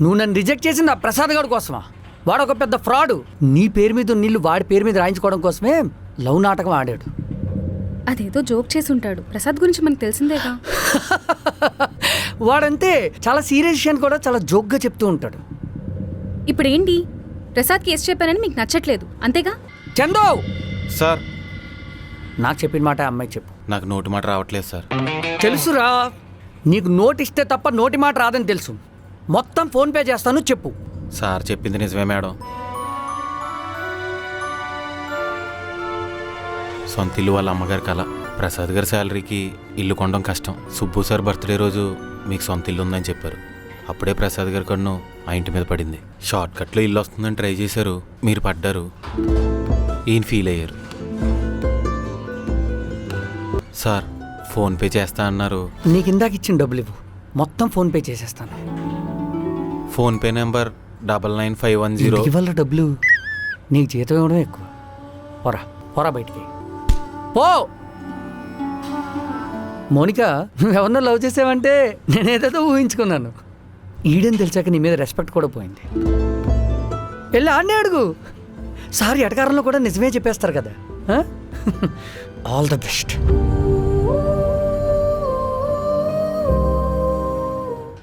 నువ్వు నన్ను రిజెక్ట్ చేసింది ఆ ప్రసాద్ గారి కోసమా? వాడు ఒక పెద్ద ఫ్రాడు. నీ పేరు మీద నీళ్ళు వాడి పేరు మీద రాయించుకోవడం కోసమే లవ్ నాటకం ఆడాడు. అదేదో జోక్ చేసి ఉంటాడు. ప్రసాద్ గురించి మనకు తెలిసిందేగా. వాడంతే, చాలా సీరియస్ విషయాన్ని కూడా చాలా జోక్గా చెప్తూ ఉంటాడు. ఇప్పుడు ఏంటి? ప్రసాద్కి ఎస్ చెప్పానని మీకు నచ్చట్లేదు అంతేగా? చందు, సార్ నాకు చెప్పిన మాట అమ్మాయికి చెప్పు. నాకు నోటి మాట రావట్లేదు సార్. తెలుసురా, నీకు నోట్ ఇస్తే తప్ప నోటి మాట రాదని తెలుసు. మొత్తం ఫోన్పే చేస్తాను, చెప్పు. సార్ చెప్పింది నిజమే మేడం. సొంత ఇల్లు వాళ్ళ అమ్మగారి కల. ప్రసాద్ గారి శాలరీకి ఇల్లు కొనడం కష్టం. సుబ్బు సార్ బర్త్డే రోజు మీకు సొంత ఇల్లు ఉందని చెప్పారు. అప్పుడే ప్రసాద్ గారి కన్ను ఆ ఇంటి మీద పడింది. షార్ట్ కట్లో ఇల్లు వస్తుందని ట్రై చేశారు, మీరు పడ్డారు. ఈయన ఫీల్ అయ్యారు. సార్ ఫోన్పే చేస్తా అన్నారు. నీకు ఇందాక ఇచ్చిన డబ్బులు ఇవ్వు, మొత్తం ఫోన్పే చేసేస్తాను. PhonePe number 99510. ఇవాళ డబ్బులు నీకు జీతం ఇవ్వడం ఎక్కువ. పోరా పోరా బయటికి పో. మౌనిక, నువ్వెవరినో లవ్ చేసావంటే నేనేదో ఊహించుకున్నాను. ఈడని తెలిసాక నీ మీద రెస్పెక్ట్ కూడా పోయింది. వెళ్ళి ఆడనే అడుగు. సార్ ఎటకారంలో కూడా నిజమే చెప్పేస్తారు కదా. All the best.